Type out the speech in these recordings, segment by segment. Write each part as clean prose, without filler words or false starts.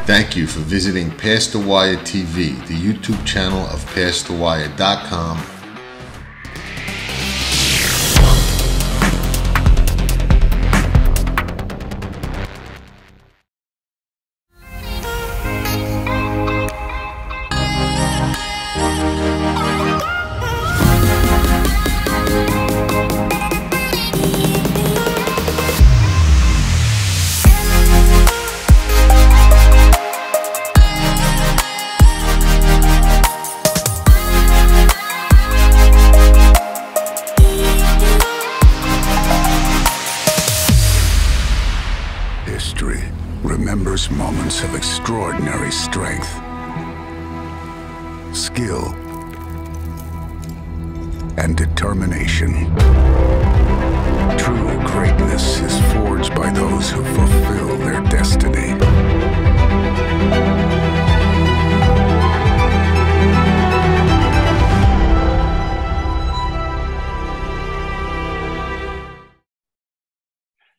Thank you for visiting Past the Wire TV, the YouTube channel of PastTheWire.com. Remembers moments of extraordinary strength, skill, and determination. True greatness is forged by those who fulfill their destiny.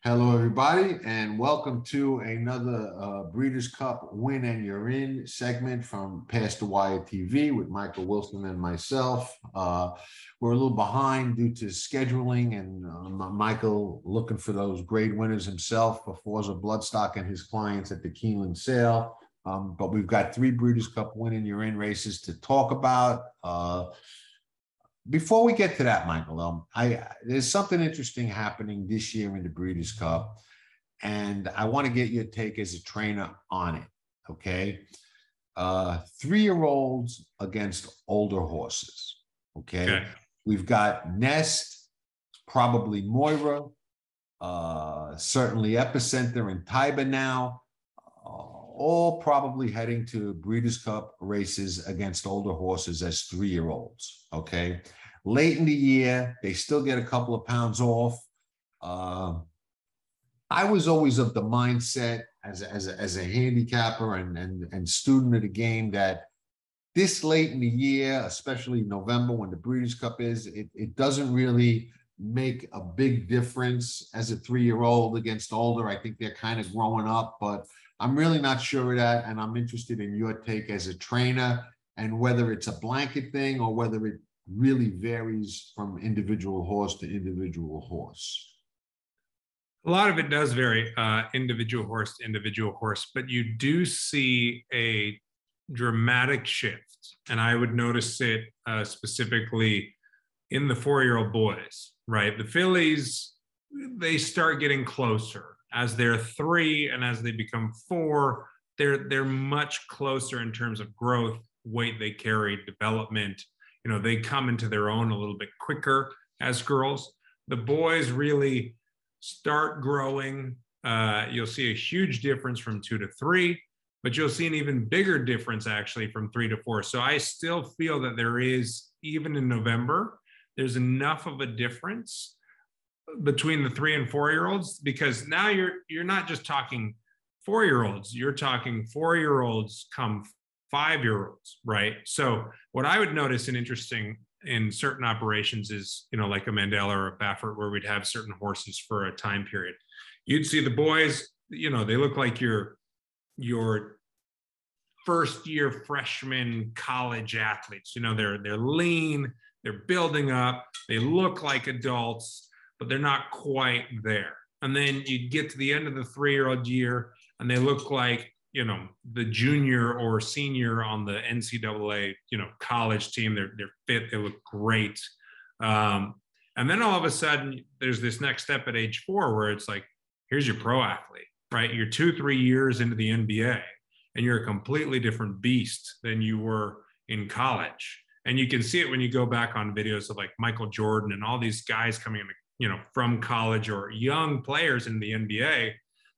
Hello, everybody, and welcome to another Breeders' Cup Win and You're In segment from Past the Wire TV with Michael Wilson and myself. We're a little behind due to scheduling and Michael looking for those grade winners himself for Forza Bloodstock and his clients at the Keeneland sale. But we've got 3 Breeders' Cup Win and You're In races to talk about. Before we get to that, Michael, there's something interesting happening this year in the Breeders' Cup, and I want to get your take as a trainer on it, okay? 3-year-olds against older horses, okay? We've got Nest, probably Moira, certainly Epicenter and Tiber now, all probably heading to Breeders' Cup races against older horses as 3-year-olds, okay? Late in the year, they still get a couple of pounds off. I was always of the mindset as a handicapper and student of the game that this late in the year, especially November when the Breeders' Cup is, it doesn't really make a big difference as a 3-year-old against older. I think they're kind of growing up, but I'm really not sure of that, and I'm interested in your take as a trainer and whether it's a blanket thing or whether it really varies from individual horse to individual horse. A lot of it does vary individual horse to individual horse, but you do see a dramatic shift, and I would notice it specifically in the 4-year-old boys, right? The fillies, they start getting closer. As they're 3 and as they become 4, they're much closer in terms of growth, weight they carry, development. You know, they come into their own a little bit quicker as girls. The boys really start growing. You'll see a huge difference from 2 to 3, but you'll see an even bigger difference actually from 3 to 4. So I still feel that there is, even in November, there's enough of a difference between the 3 and 4-year-olds, because now you're not just talking 4-year-olds, you're talking 4-year-olds come 5-year-olds, right? So what I would notice and interesting in certain operations is, you know, like a Mandela or a Baffert, where we'd have certain horses for a time period. You'd see the boys, you know, they look like your first-year freshman college athletes. You know, they're lean, they're building up, they look like adults, but they're not quite there. And then you get to the end of the 3-year-old year and they look like, you know, the junior or senior on the NCAA, you know, college team. They're fit, they look great. And then all of a sudden there's this next step at age 4 where it's like, here's your pro athlete, right? You're 2-3 years into the NBA and you're a completely different beast than you were in college. And you can see it when you go back on videos of like Michael Jordan and all these guys coming in, you know, from college or young players in the NBA.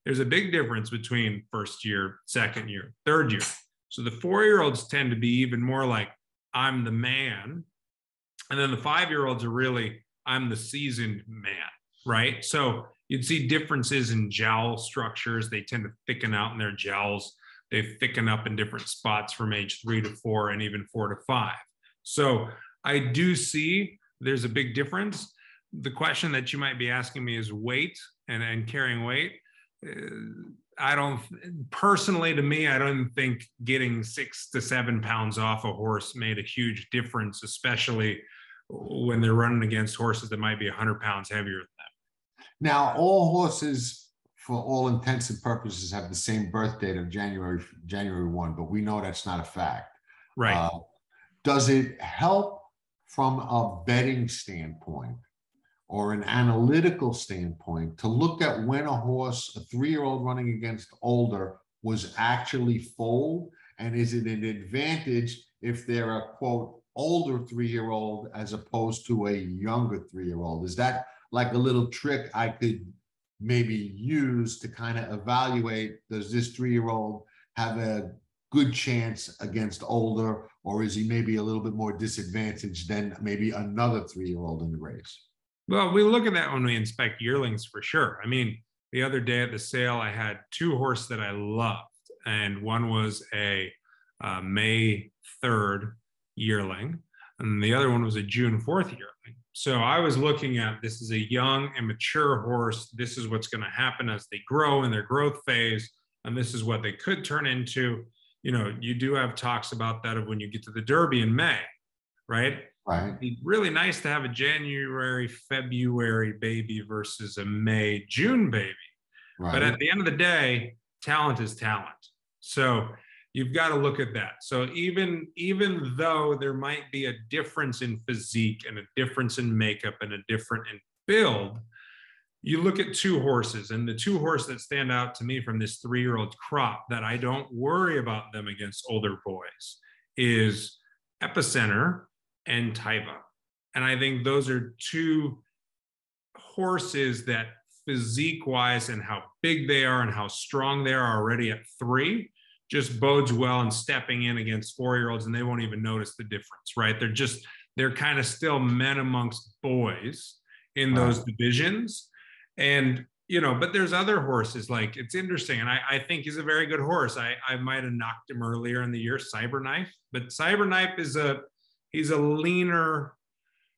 There's a big difference between first year, second year, third year. So the 4-year-olds tend to be even more like, I'm the man. And then the 5-year-olds are really, I'm the seasoned man, right? So you'd see differences in jowl structures. They tend to thicken out in their jowls. They thicken up in different spots from age 3 to 4 and even 4 to 5. So I do see there's a big difference. The question that you might be asking me is weight and carrying weight. I don't personally, to me, I don't think getting 6 to 7 pounds off a horse made a huge difference, especially when they're running against horses that might be 100 pounds heavier than them. Now, all horses, for all intents and purposes, have the same birth date of January 1, but we know that's not a fact. Right. Does it help from a betting standpoint or an analytical standpoint to look at when a horse, a 3-year-old running against older, was actually foaled? And is it an advantage if they're a, quote, older 3-year-old as opposed to a younger 3-year-old? Is that like a little trick I could maybe use to kind of evaluate, does this 3-year-old have a good chance against older, or is he maybe a little bit more disadvantaged than maybe another 3-year-old in the race? Well, we look at that when we inspect yearlings for sure. I mean, the other day at the sale, I had 2 horses that I loved, and one was a May 3rd yearling, and the other one was a June 4th yearling. So I was looking at, this is a young and mature horse. This is what's going to happen as they grow in their growth phase, and this is what they could turn into. You know, you do have talks about that of when you get to the Derby in May, right? Right. It'd be really nice to have a January, February baby versus a May, June baby. Right. But at the end of the day, talent is talent. So you've got to look at that. So even though there might be a difference in physique and a difference in makeup and a difference in build, you look at 2 horses, and the 2 horses that stand out to me from this 3-year-old crop that I don't worry about them against older boys is Epicenter and Taiba. And I think those are 2 horses that physique wise and how big they are and how strong they are already at 3 just bodes well in stepping in against 4-year-olds, and they won't even notice the difference, right? They're kind of still men amongst boys in those divisions. And, you know, but there's other horses, like, it's interesting. And I think he's a very good horse. I might've knocked him earlier in the year, Cyberknife, but Cyberknife he's a leaner,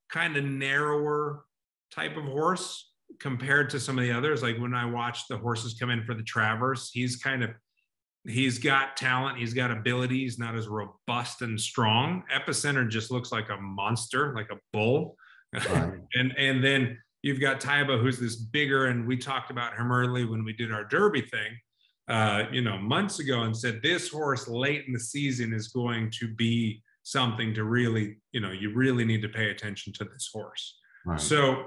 kind of narrower type of horse compared to some of the others. Like when I watch the horses come in for the Travers, he's got talent, he's got ability, he's not as robust and strong. Epicenter just looks like a monster, like a bull. Right. and then you've got Taiba, who's this bigger, and we talked about him early when we did our Derby thing, you know, months ago, and said this horse late in the season is going to be something to really, you know, you really need to pay attention to this horse. Right. So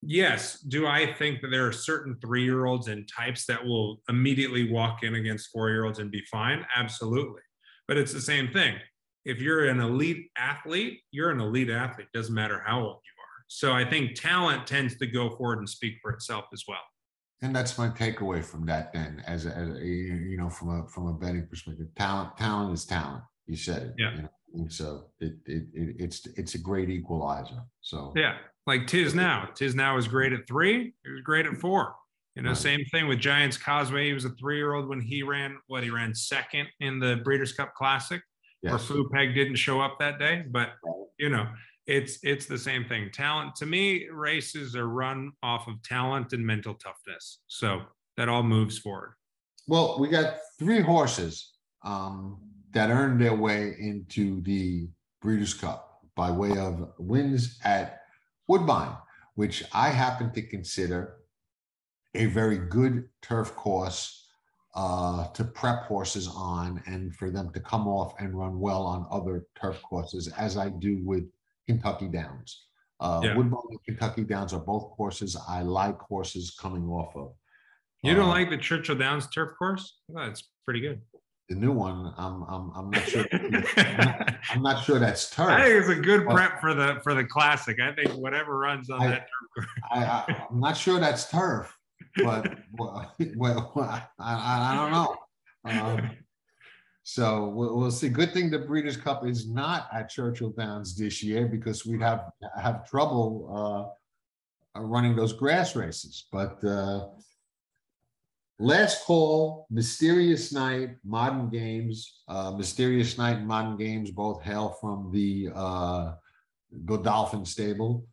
yes, do I think that there are certain 3-year-olds and types that will immediately walk in against 4-year-olds and be fine? Absolutely. But it's the same thing. If you're an elite athlete, you're an elite athlete. Doesn't matter how old you are. So I think talent tends to go forward and speak for itself as well. And that's my takeaway from that then, as you know, from a betting perspective. Talent is talent. You said it. Yeah. You know? And so it's a great equalizer. So yeah, like Tiz Now is great at 3. He was great at 4. You know, same thing with Giants Causeway. He was a 3-year-old when he ran 2nd in the Breeders' Cup Classic. Yes. Where Flu Peg didn't show up that day, but you know, it's the same thing. Talent, to me, races are run off of talent and mental toughness. So that all moves forward. Well, we got 3 horses that earned their way into the Breeders' Cup by way of wins at Woodbine, which I happen to consider a very good turf course to prep horses on, and for them to come off and run well on other turf courses, as I do with Kentucky Downs. Woodbine and Kentucky Downs are both courses I like horses coming off of. You don't like the Churchill Downs turf course? Well, it's pretty good. The new one, I'm not sure. I'm not sure that's turf. I think it's a good prep for the classic. I think whatever runs on that turf course. I'm not sure that's turf, but I don't know. So we'll see. Good thing the Breeders' Cup is not at Churchill Downs this year, because we'd have trouble running those grass races. But last call, Mysterious Night, Modern Games. Mysterious Night and Modern Games both hail from the Godolphin stable,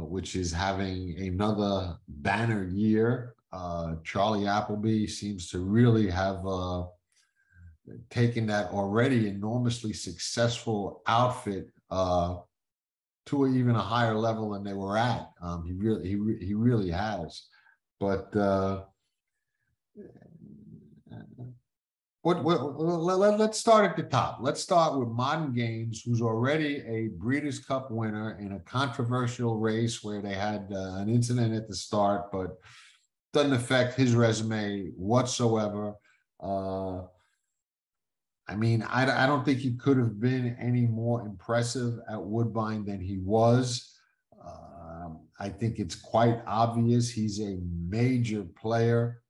which is having another banner year. Charlie Appleby seems to really have taken that already enormously successful outfit to even a higher level than they were at. He really has. But let's start at the top. Let's start with Modern Games, who's already a Breeders' Cup winner in a controversial race where they had an incident at the start, but doesn't affect his resume whatsoever. I mean, I don't think he could have been any more impressive at Woodbine than he was. I think it's quite obvious he's a major player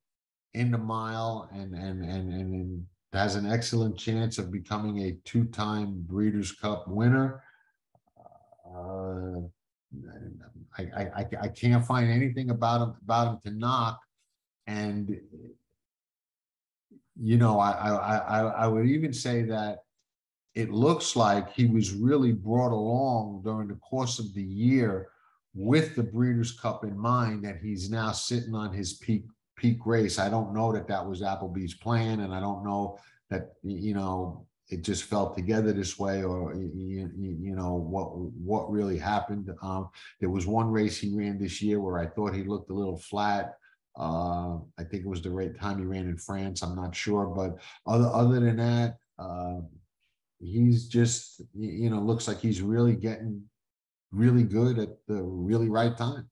in the mile and has an excellent chance of becoming a two-time Breeders' Cup winner. I can't find anything about him to knock, and you know, I would even say that it looks like he was really brought along during the course of the year with the Breeders' Cup in mind, that he's now sitting on his peak race. I don't know that that was Appleby's plan, and I don't know that, you know, it just fell together this way, or you know what really happened. There was one race he ran this year where I thought he looked a little flat. I think it was the right time he ran in France. I'm not sure, but other than that, he's just, you know, looks like he's really getting really good at the really right time.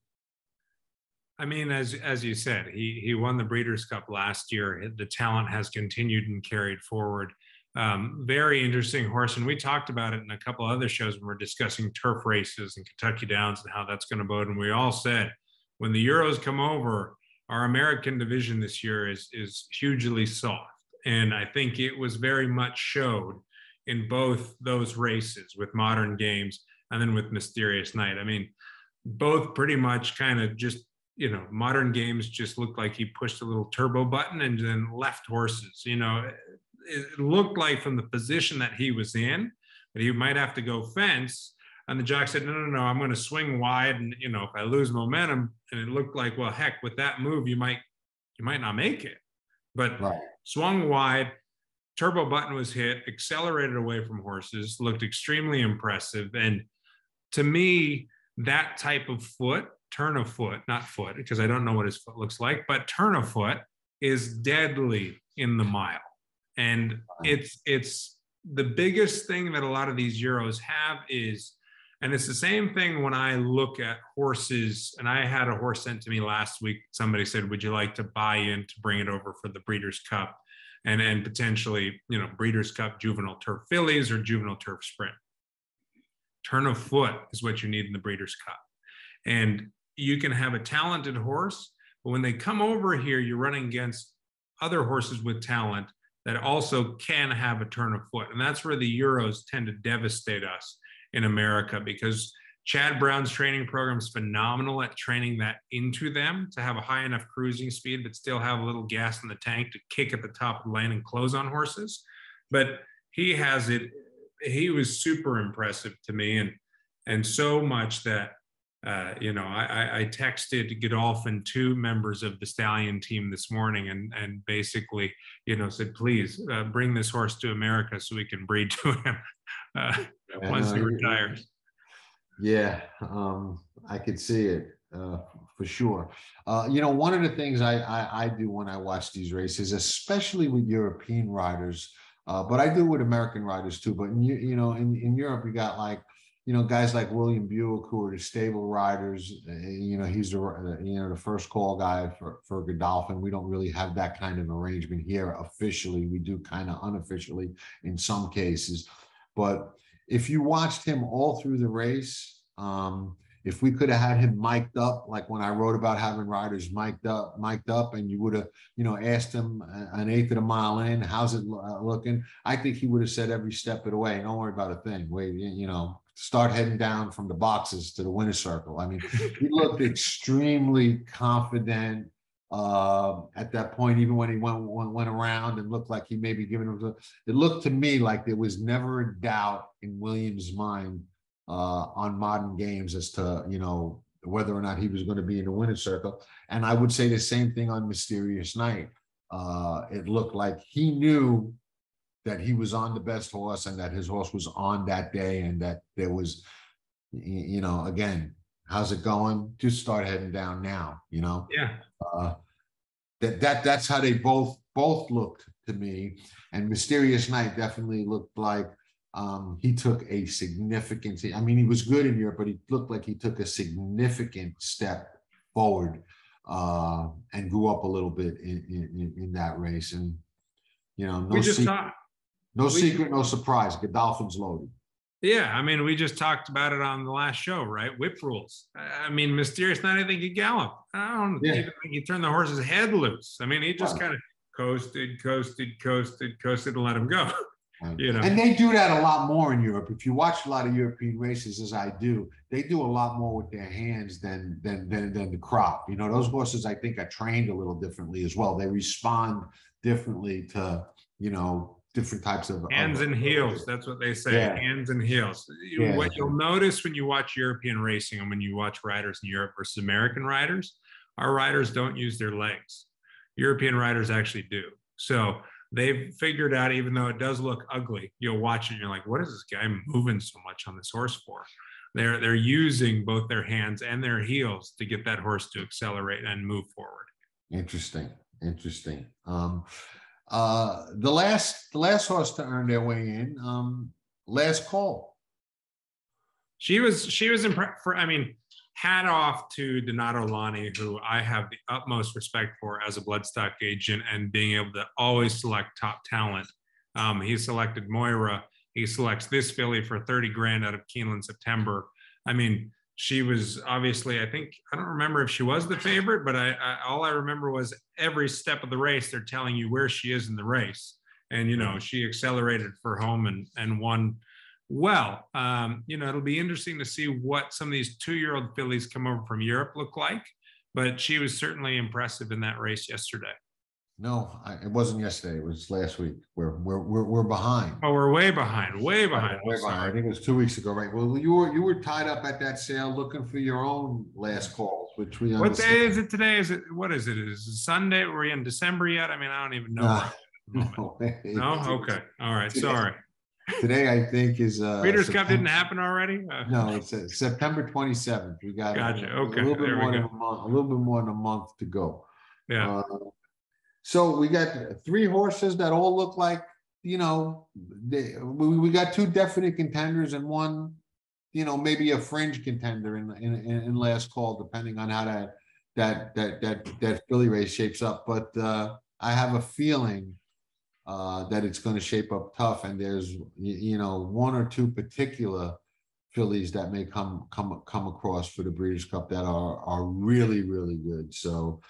I mean, as you said, he won the Breeders' Cup last year. The talent has continued and carried forward. Very interesting horse, and we talked about it in a couple other shows when we're discussing turf races and Kentucky Downs and how that's going to bode. And we all said, when the Euros come over, our American division this year is hugely soft, and I think it was very much showed in both those races with Modern Games and then with Mysterious Night. I mean, both pretty much kind of just, you know, Modern Games just looked like he pushed a little turbo button and then left horses. You know, it looked like from the position that he was in that he might have to go fence. And the jock said, no, I'm going to swing wide. And, you know, if I lose momentum, and it looked like, well, heck, with that move, you might not make it. But right. Swung wide, turbo button was hit, accelerated away from horses, looked extremely impressive. And to me, that type of foot, turn of foot, not foot, because I don't know what his foot looks like, but turn of foot is deadly in the mile. And it's the biggest thing that a lot of these Euros have is, and it's the same thing when I look at horses, and I had a horse sent to me last week. Somebody said, would you like to buy in to bring it over for the Breeders' Cup and potentially, you know, Breeders' Cup juvenile turf fillies or juvenile turf sprint? Turn of foot is what you need in the Breeders' Cup. And you can have a talented horse, but when they come over here, you're running against other horses with talent that also can have a turn of foot. And that's where the Euros tend to devastate us in America, because Chad Brown's training program is phenomenal at training that into them to have a high enough cruising speed, but still have a little gas in the tank to kick at the top of the lane and close on horses. But he has it. He was super impressive to me, and so much that, you know, I texted Godolphin, two members of the Stallion team this morning, and basically, you know, said, please bring this horse to America so we can breed to him once he retires. Yeah, I could see it for sure. You know, one of the things I do when I watch these races, especially with European riders, but I do with American riders too. But in Europe, you got like, you know, guys like William Buick, who are the stable riders. You know, he's the first call guy for Godolphin. We don't really have that kind of arrangement here officially. We do kind of unofficially in some cases. But if you watched him all through the race, if we could have had him mic'd up, like when I wrote about having riders mic'd up, and you would have, you know, asked him an eighth of a mile in, how's it looking? I think he would have said every step of the way, don't worry about a thing. Wait, you know, start heading down from the boxes to the winner's circle. I mean, he looked extremely confident at that point, even when he went around and looked like he may be giving him. It looked to me like there was never a doubt in Williams' mind on Modern Games as to, you know, whether or not he was going to be in the winner's circle. And I would say the same thing on Mysterious Night. It looked like he knew that he was on the best horse and that his horse was on that day, and that there was, again, how's it going? Just start heading down now, Yeah. That's how they both looked to me. And Mysterious Night definitely looked like he took a significant, I mean, he was good in Europe, but he looked like he took a significant step forward and grew up a little bit in that race. And, no secret, no surprise. Godolphin's loaded. Yeah, I mean, we just talked about it on the last show, right? Whip rules. I mean, Mysterious Night, I think he galloped. I don't even think he turned the horse's head loose. I mean, he just kind of coasted, and let him go. And they do that a lot more in Europe. If you watch a lot of European races, as I do, they do a lot more with their hands than the crop. Those horses, I think, are trained a little differently as well. They respond differently to, different types of hands and heels. That's what they say. Yeah. Hands and heels. What you'll notice when you watch European racing and when you watch riders in Europe versus American riders, our riders don't use their legs. European riders actually do. So they've figured out, even though it does look ugly, you'll watch it and you're like, what is this guy moving so much on this horse for? They're using both their hands and their heels to get that horse to accelerate and move forward. Interesting. The last horse to earn their way in, Last Call. She was impressed. I mean, hat off to Donato Lani, who I have the utmost respect for as a bloodstock agent and being able to always select top talent. He selected Moira. He selects this filly for 30 grand out of Keeneland September. I mean, she was obviously, I don't remember if she was the favorite, but all I remember was every step of the race, they're telling you where she is in the race. And, she accelerated for home and won well. It'll be interesting to see what some of these 2-year-old fillies come over from Europe look like, but she was certainly impressive in that race yesterday. No, it wasn't yesterday. It was last week. We're behind. Oh, we're way behind. Way behind. I think it was 2 weeks ago, right? Well, you were tied up at that sale looking for your own last calls, which we understand. What day is it today? What is it? Is it Sunday? Were we in December yet? I mean, I don't even know. No? Okay. All right. Sorry. Today, I think, is Breeders' Cup didn't happen already? No, it's September 27th. We got gotcha. Okay. a little bit more than a month to go. Yeah. So we got 3 horses that all look like, we got 2 definite contenders and one, maybe a fringe contender in Last Call, depending on how that filly race shapes up. But I have a feeling that it's going to shape up tough, and there's 1 or 2 particular fillies that may come across for the Breeders' Cup that are really, really good. So.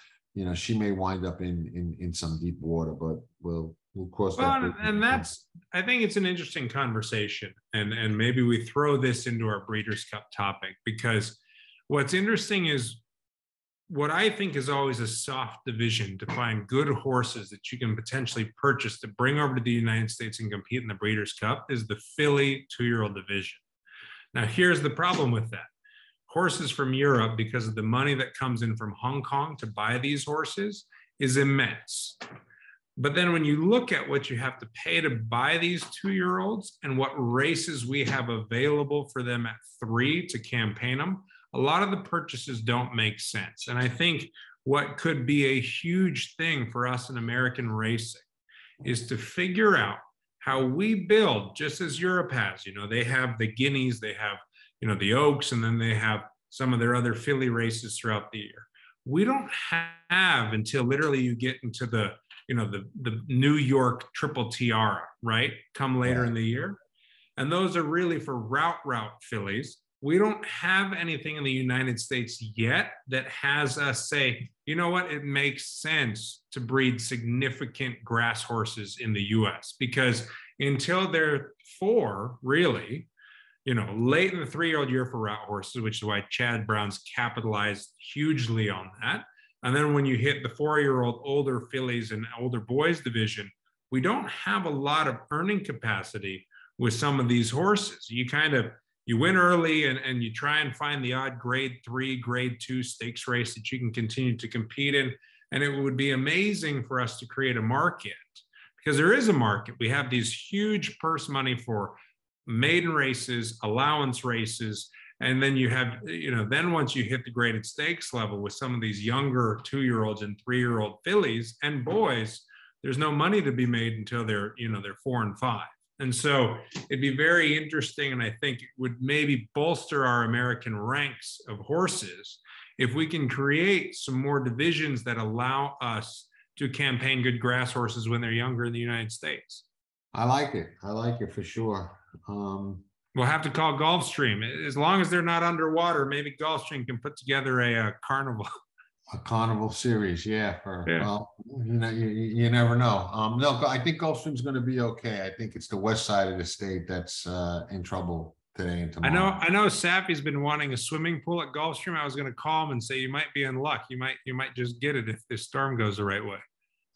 She may wind up in some deep water, but we'll cross that. Well, and I think it's an interesting conversation, and maybe we throw this into our Breeders' Cup topic, because what's interesting is what I think is always a soft division to find good horses that you can potentially purchase to bring over to the United States and compete in the Breeders' Cup is the filly 2-year-old division. Now, here's the problem with that. Horses from Europe, because of the money that comes in from Hong Kong to buy these horses, is immense. But then when you look at what you have to pay to buy these 2-year-olds and what races we have available for them at 3 to campaign them, a lot of the purchases don't make sense. And I think what could be a huge thing for us in American racing is to figure out how we build, just as Europe has. They have the Guineas, they have the Oaks, and then they have some of their other filly races throughout the year. We don't have until literally you get into the New York Triple Tiara, right? Come later in the year. And those are really for route fillies. We don't have anything in the United States yet that has us say, it makes sense to breed significant grass horses in the US, because until they're 4, really, late in the 3-year-old year for route horses, which is why Chad Brown's capitalized hugely on that. And then when you hit the 4-year-old older fillies and older boys division, we don't have a lot of earning capacity with some of these horses. You kind of, you win early and you try and find the odd grade 3, grade 2 stakes race that you can continue to compete in. And it would be amazing for us to create a market, because there is a market. We have these huge purse money for maiden races, allowance races. And then you have, then once you hit the graded stakes level with some of these younger 2-year-olds and 3-year-old fillies and boys, there's no money to be made until they're 4 and 5. And so it'd be very interesting. And I think it would maybe bolster our American ranks of horses if we can create some more divisions that allow us to campaign good grass horses when they're younger in the United States. I like it. I like it for sure. We'll have to call Gulfstream. As long as they're not underwater, maybe Gulfstream can put together a carnival. A carnival series, yeah. Well, you never know. No, I think Gulfstream's going to be okay. I think it's the west side of the state that's in trouble today and tomorrow. I know Sappy's been wanting a swimming pool at Gulfstream. I was going to call him and say, you might be in luck. You might just get it if this storm goes the right way.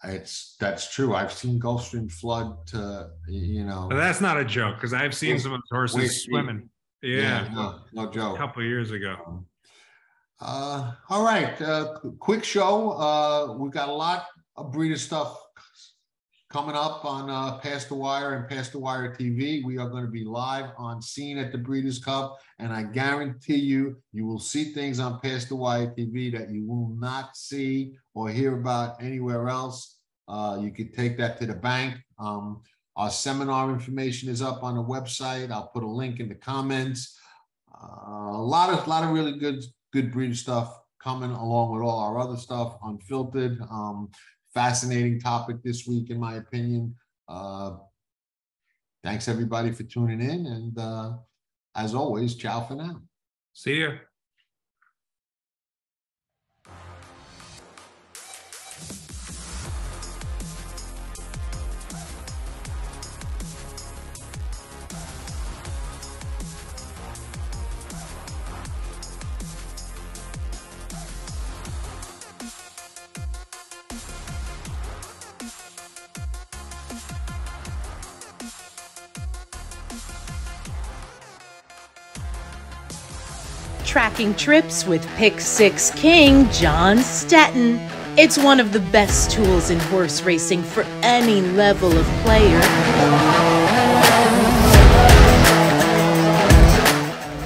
That's true. I've seen Gulfstream flood to, But that's not a joke, because I've seen some of those horses swimming. Yeah, no joke. A couple of years ago. All right. Quick show. We've got a lot of breeder stuff coming up on Past the Wire and Past the Wire TV. We are going to be live on scene at the Breeders' Cup, and I guarantee you will see things on Past the Wire TV that you will not see or hear about anywhere else. You could take that to the bank. Our seminar information is up on the website. I'll put a link in the comments. A lot of really good breeder stuff coming along with all our other stuff, unfiltered. Fascinating topic this week, in my opinion. Thanks everybody for tuning in, and as always, ciao for now. See ya. Tracking trips with Pick 6 King Jon Stettin. It's one of the best tools in horse racing for any level of player.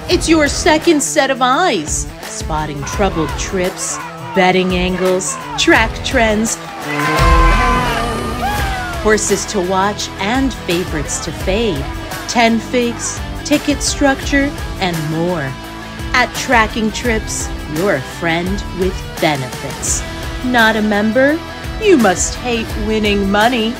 It's your second set of eyes, spotting troubled trips, betting angles, track trends, horses to watch and favorites to fade, 10 figs, ticket structure, and more. At Tracking Trips, you're a friend with benefits. Not a member? You must hate winning money.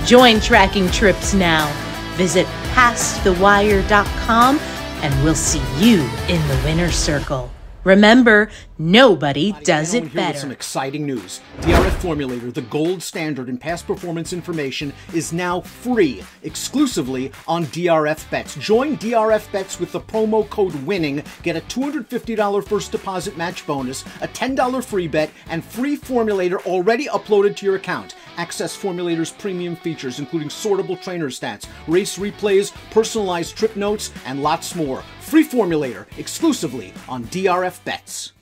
Join Tracking Trips now. Visit pastthewire.com and we'll see you in the winner's circle. Remember, nobody does it better. With some exciting news. DRF Formulator, the gold standard in past performance information, is now free, exclusively on DRF Bets. Join DRF Bets with the promo code WINNING. Get a $250 first deposit match bonus, a $10 free bet, and free Formulator already uploaded to your account. Access Formulator's premium features, including sortable trainer stats, race replays, personalized trip notes, and lots more. Free Formulator, exclusively on DRF Bets.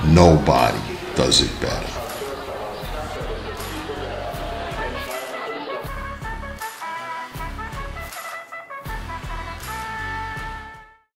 Nobody does it better.